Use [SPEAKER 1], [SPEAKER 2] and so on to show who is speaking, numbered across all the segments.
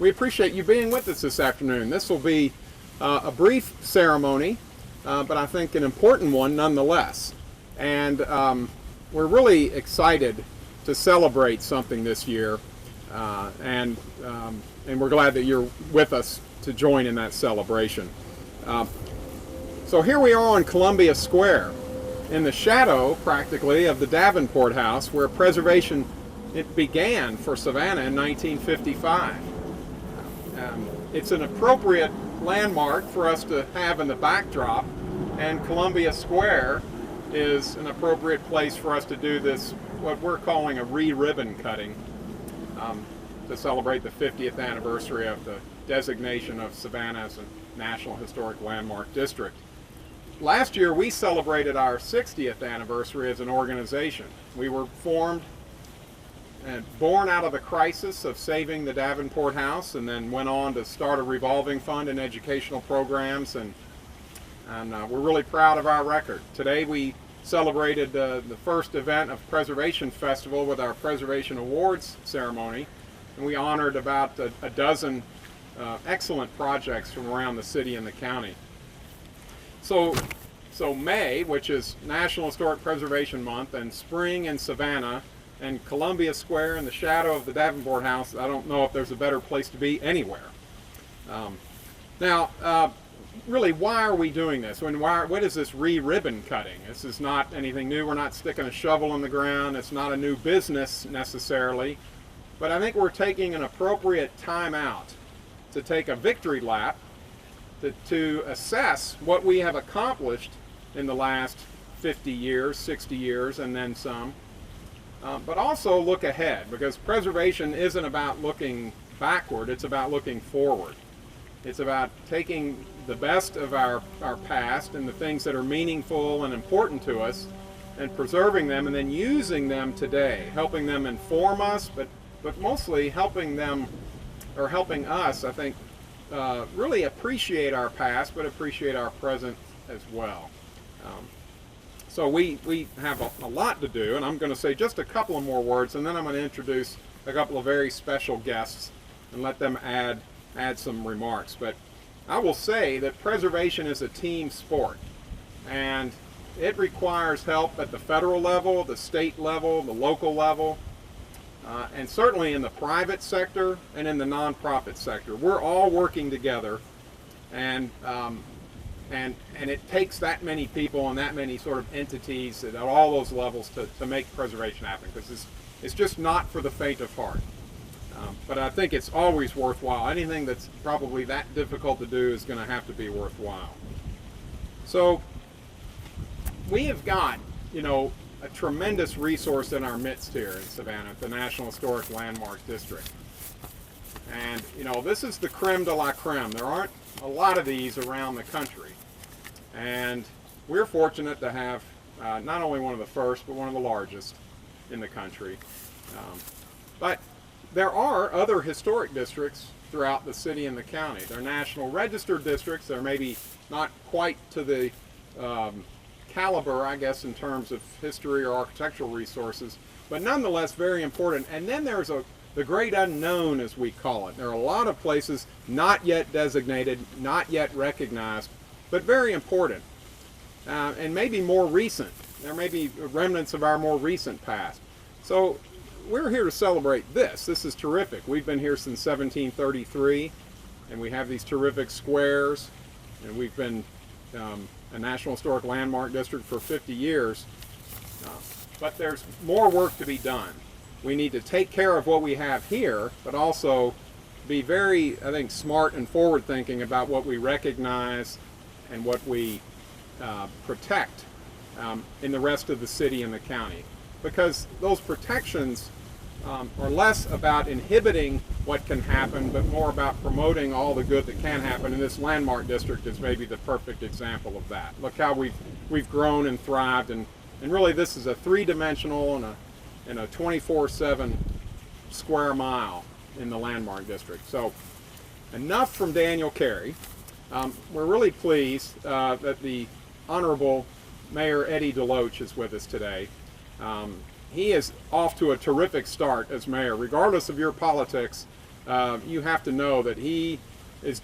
[SPEAKER 1] We appreciate you being with us this afternoon. This will be a brief ceremony, but I think an important one nonetheless. And we're really excited to celebrate something this year, and we're glad that you're with us to join in that celebration. So here we are on Columbia Square, in the shadow, practically, of the Davenport House, where preservation began for Savannah in 1955. It's an appropriate landmark for us to have in the backdrop, and Columbia Square is an appropriate place for us to do this, what we're calling a ribbon cutting, to celebrate the 50th anniversary of the designation of Savannah as a National Historic Landmark District. Last year we celebrated our 60th anniversary as an organization. We were formed and born out of the crisis of saving the Davenport House, and then went on to start a revolving fund and educational programs, and we're really proud of our record. Today we celebrated the first event of Preservation Festival with our Preservation Awards ceremony, and we honored about a dozen excellent projects from around the city and the county. So May, which is National Historic Preservation Month, and spring in Savannah, and Columbia Square in the shadow of the Davenport House, I don't know if there's a better place to be anywhere. Really, why are we doing this? What is this ribbon cutting? This is not anything new. We're not sticking a shovel in the ground. It's not a new business necessarily. But I think we're taking an appropriate time out to take a victory lap to assess what we have accomplished in the last 50 years, 60 years, and then some. But also look ahead, because preservation isn't about looking backward, it's about looking forward. It's about taking the best of our past and the things that are meaningful and important to us, and preserving them, and then using them today, helping them inform us, but mostly helping them, or helping us, I think, really appreciate our past, but appreciate our present as well. So we have a lot to do, and I'm going to say just a couple of more words, and then I'm going to introduce a couple of very special guests and let them add some remarks. But I will say that preservation is a team sport, and it requires help at the federal level, the state level, the local level, and certainly in the private sector and in the nonprofit sector. We're all working together, and it takes that many people and that many sort of entities at all those levels to make preservation happen, because it's just not for the faint of heart. But I think it's always worthwhile. Anything that's probably that difficult to do is going to have to be worthwhile. So we have got, a tremendous resource in our midst here in Savannah, the National Historic Landmark District. And, this is the creme de la creme. There aren't a lot of these around the country. And we're fortunate to have not only one of the first, but one of the largest in the country. But there are other historic districts throughout the city and the county. They're National Register districts. They're maybe not quite to the caliber, I guess, in terms of history or architectural resources, but nonetheless very important. And then there's the great unknown, as we call it. There are a lot of places not yet designated, not yet recognized, but very important, and maybe more recent. There may be remnants of our more recent past. So we're here to celebrate this. This is terrific. We've been here since 1733, and we have these terrific squares, and we've been a National Historic Landmark District for 50 years. But there's more work to be done. We need to take care of what we have here, but also be very, I think, smart and forward-thinking about what we recognize and what we protect in the rest of the city and the county. Because those protections are less about inhibiting what can happen, but more about promoting all the good that can happen. And this landmark district is maybe the perfect example of that. Look how we've grown and thrived, and really this is a three-dimensional and a 24/7 square mile in the landmark district. So enough from Daniel Carey. We're really pleased that the Honorable Mayor Eddie DeLoach is with us today. He is off to a terrific start as mayor. Regardless of your politics, you have to know that he is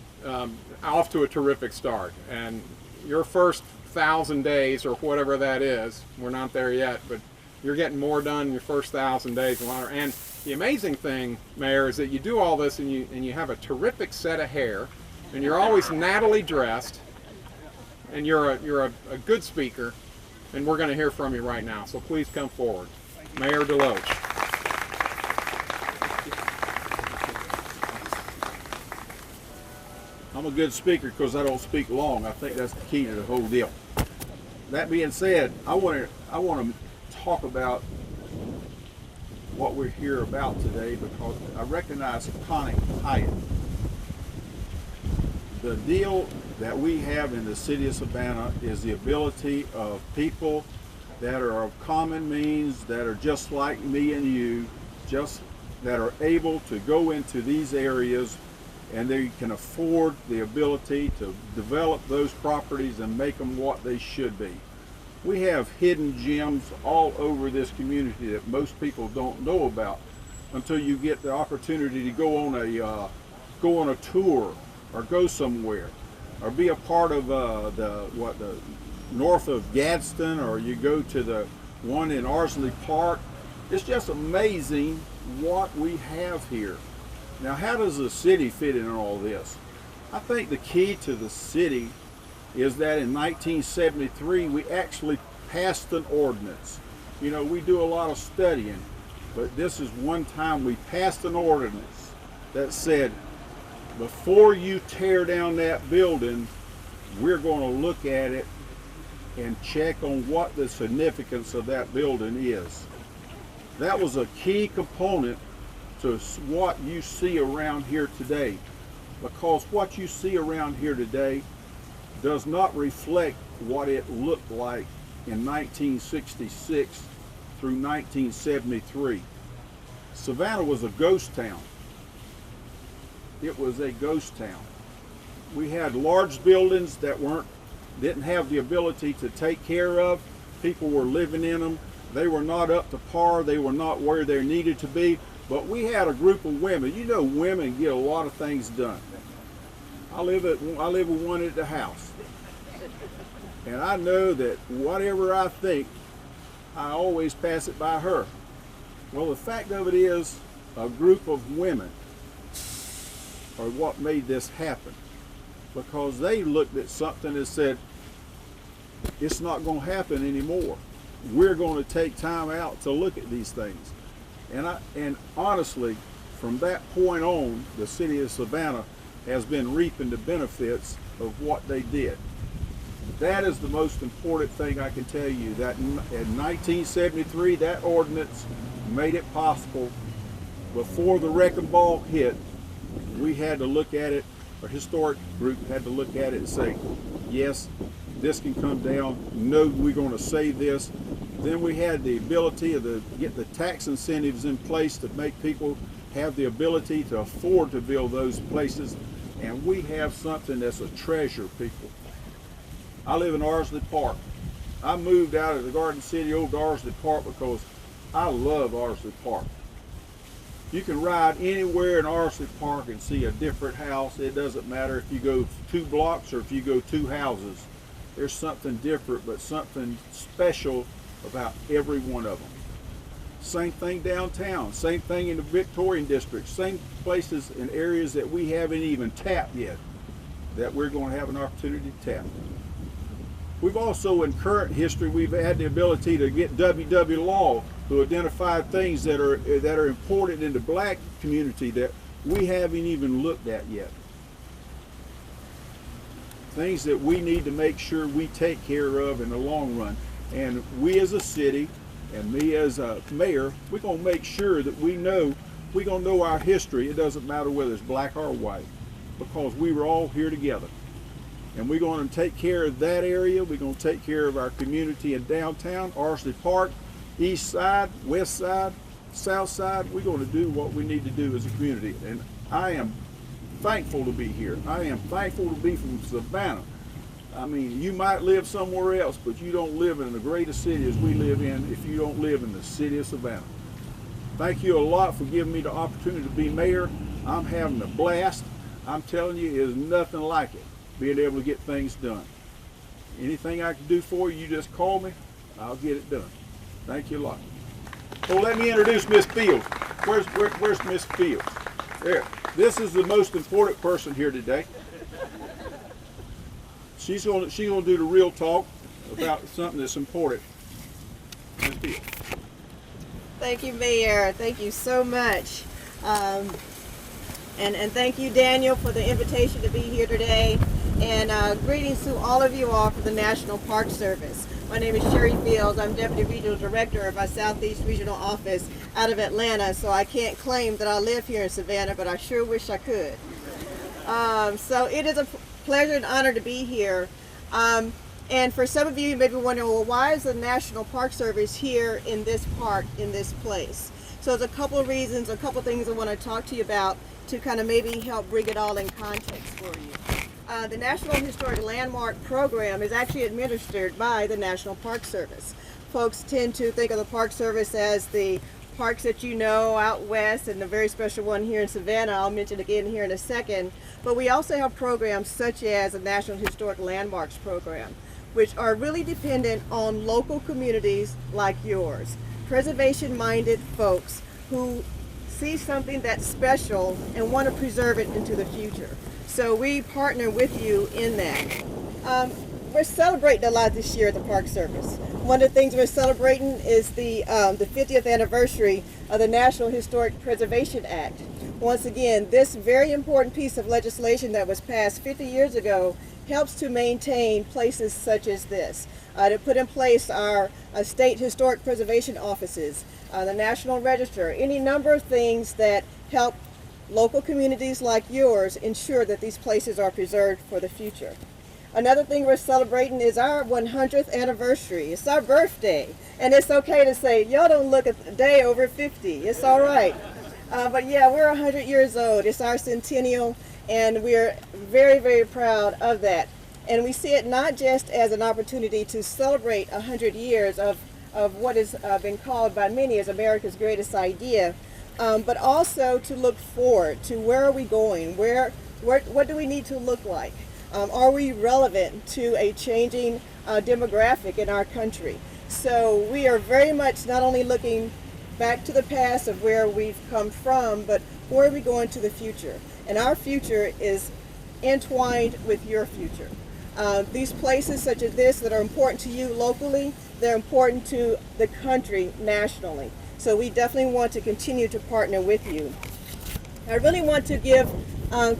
[SPEAKER 1] off to a terrific start. And your first 1,000 days, or whatever that is, we're not there yet, but you're getting more done in your first 1,000 days. And the amazing thing, Mayor, is that you do all this and you have a terrific set of hair, and you're always nattily dressed, and you're a good speaker, and we're going to hear from you right now. So please come forward. Mayor Deloach.
[SPEAKER 2] I'm a good speaker because I don't speak long. I think that's the key to the whole deal. That being said, I want to talk about what we're here about today because I recognize Connie Hyatt. The deal that we have in the city of Savannah is the ability of people that are of common means, that are just like me and you, just that are able to go into these areas and they can afford the ability to develop those properties and make them what they should be. We have hidden gems all over this community that most people don't know about until you get the opportunity to go on a tour or go somewhere or be a part of the north of Gadsden, or you go to the one in Ardsley Park. It's just amazing what we have here. Now, how does the city fit in all this? I think the key to the city is that in 1973 we actually passed an ordinance. You know, we do a lot of studying, but this is one time we passed an ordinance that said, before you tear down that building, we're going to look at it and check on what the significance of that building is. That was a key component to what you see around here today, because what you see around here today does not reflect what it looked like in 1966 through 1973. Savannah was a ghost town. It was a ghost town. We had large buildings that didn't have the ability to take care of. People were living in them. They were not up to par. They were not where they needed to be. But we had a group of women. You know, women get a lot of things done. I live with one at the house. And I know that whatever I think, I always pass it by her. Well, the fact of it is, a group of women are what made this happen. Because they looked at something and said, it's not going to happen anymore. We're going to take time out to look at these things. And honestly, from that point on, the city of Savannah has been reaping the benefits of what they did. That is the most important thing I can tell you, that in 1973, that ordinance made it possible. Before the wrecking ball hit, we had to look at it, a historic group had to look at it and say, yes, this can come down. No, we're going to save this. Then we had the ability to get the tax incentives in place to make people have the ability to afford to build those places. And we have something that's a treasure, people. I live in Ardsley Park. I moved out of the Garden City over to Ardsley Park because I love Ardsley Park. You can ride anywhere in Ardsley Park and see a different house. It doesn't matter if you go 2 blocks or if you go 2 houses. There's something different, but something special about every one of them. Same thing downtown, same thing in the Victorian district, same places and areas that we haven't even tapped yet, that we're going to have an opportunity to tap. We've also, in current history, we've had the ability to get WW Law to identify things that are important in the black community that we haven't even looked at yet. Things that we need to make sure we take care of in the long run. And we as a city, and me as a mayor, we're going to make sure that we're going to know our history. It doesn't matter whether it's black or white, because we were all here together. And we're going to take care of that area. We're going to take care of our community in downtown, Ardsley Park, east side, west side, south side. We're going to do what we need to do as a community. And I am thankful to be here. I am thankful to be from Savannah. I mean, you might live somewhere else, but you don't live in the greatest city as we live in if you don't live in the city of Savannah. Thank you a lot for giving me the opportunity to be mayor. I'm having a blast. I'm telling you, there's nothing like it, being able to get things done. Anything I can do for you, you just call me. I'll get it done. Thank you a lot. So let me introduce Miss Fields. Where's Miss Fields? There. This is the most important person here today. She's gonna do the real talk about something that's important. Miss Fields.
[SPEAKER 3] Thank you, Mayor. Thank you so much. And thank you, Daniel, for the invitation to be here today. And greetings to all of you all from the National Park Service. My name is Sherry Fields. I'm Deputy Regional Director of our Southeast Regional Office out of Atlanta, so I can't claim that I live here in Savannah, but I sure wish I could. So it is a pleasure and honor to be here. And for some of you may be wondering, well, why is the National Park Service here in this park, in this place? So there's a couple of reasons, a couple of things I want to talk to you about to kind of maybe help bring it all in context for you. The National Historic Landmark Program is actually administered by the National Park Service. Folks tend to think of the Park Service as the parks that you know out west and the very special one here in Savannah. I'll mention again here in a second. But we also have programs such as the National Historic Landmarks Program, which are really dependent on local communities like yours, preservation-minded folks who see something that's special and want to preserve it into the future. So we partner with you in that. We're celebrating a lot this year at the Park Service. One of the things we're celebrating is the 50th anniversary of the National Historic Preservation Act. Once again, this very important piece of legislation that was passed 50 years ago helps to maintain places such as this, to put in place our state historic preservation offices, the National Register, any number of things that help local communities like yours ensure that these places are preserved for the future. Another thing we're celebrating is our 100th anniversary. It's our birthday, and it's okay to say, y'all don't look a day over 50. It's all right. But yeah, we're 100 years old. It's our centennial, and we're very, very proud of that. And we see it not just as an opportunity to celebrate 100 years of what has been called by many as America's greatest idea, but also to look forward to where are we going, what do we need to look like? Are we relevant to a changing demographic in our country? So we are very much not only looking back to the past of where we've come from, but where are we going to the future? And our future is entwined with your future. These places such as this that are important to you locally, they're important to the country nationally. So we definitely want to continue to partner with you. I really want to give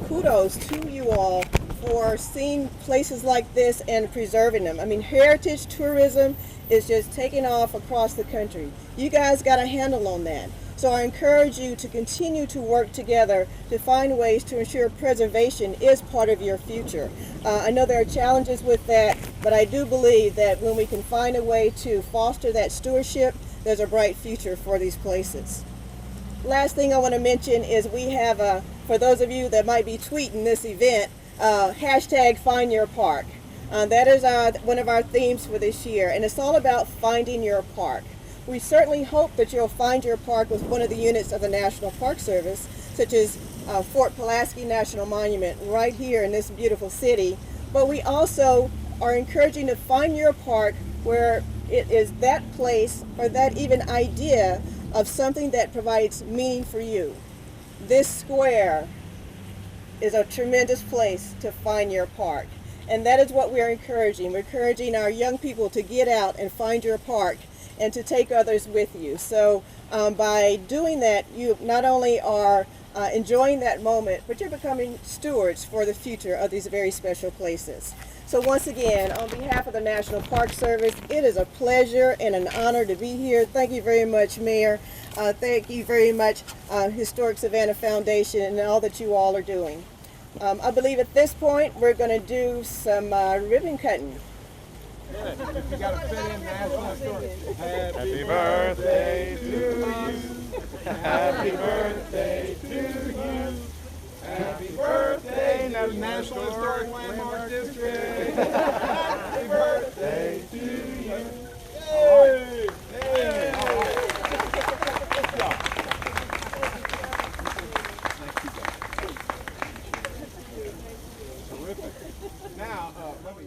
[SPEAKER 3] kudos to you all for seeing places like this and preserving them. I mean, heritage tourism is just taking off across the country. You guys got a handle on that. So I encourage you to continue to work together to find ways to ensure preservation is part of your future. I know there are challenges with that, but I do believe that when we can find a way to foster that stewardship, there's a bright future for these places. Last thing I want to mention is we have, for those of you that might be tweeting this event, hashtag Find Your Park. That is one of our themes for this year, and it's all about finding your park. We certainly hope that you'll find your park with one of the units of the National Park Service, such as Fort Pulaski National Monument right here in this beautiful city. But we also are encouraging to find your park where it is that place or that even idea of something that provides meaning for you. This square is a tremendous place to find your park. And that is what we're encouraging. We're encouraging our young people to get out and find your park and to take others with you. So by doing that, you not only are enjoying that moment, but you're becoming stewards for the future of these very special places. So once again, on behalf of the National Park Service, it is a pleasure and an honor to be here. Thank you very much, Mayor. Thank you very much, Historic Savannah Foundation, and all that you all are doing. I believe at this point, we're going to do some ribbon cutting.
[SPEAKER 1] You got to fit in National Historic.
[SPEAKER 4] Happy birthday to you. Happy birthday to you. Happy birthday to National Historic Landmark District. Happy birthday to you. Yay! Yay!
[SPEAKER 1] Now, let me.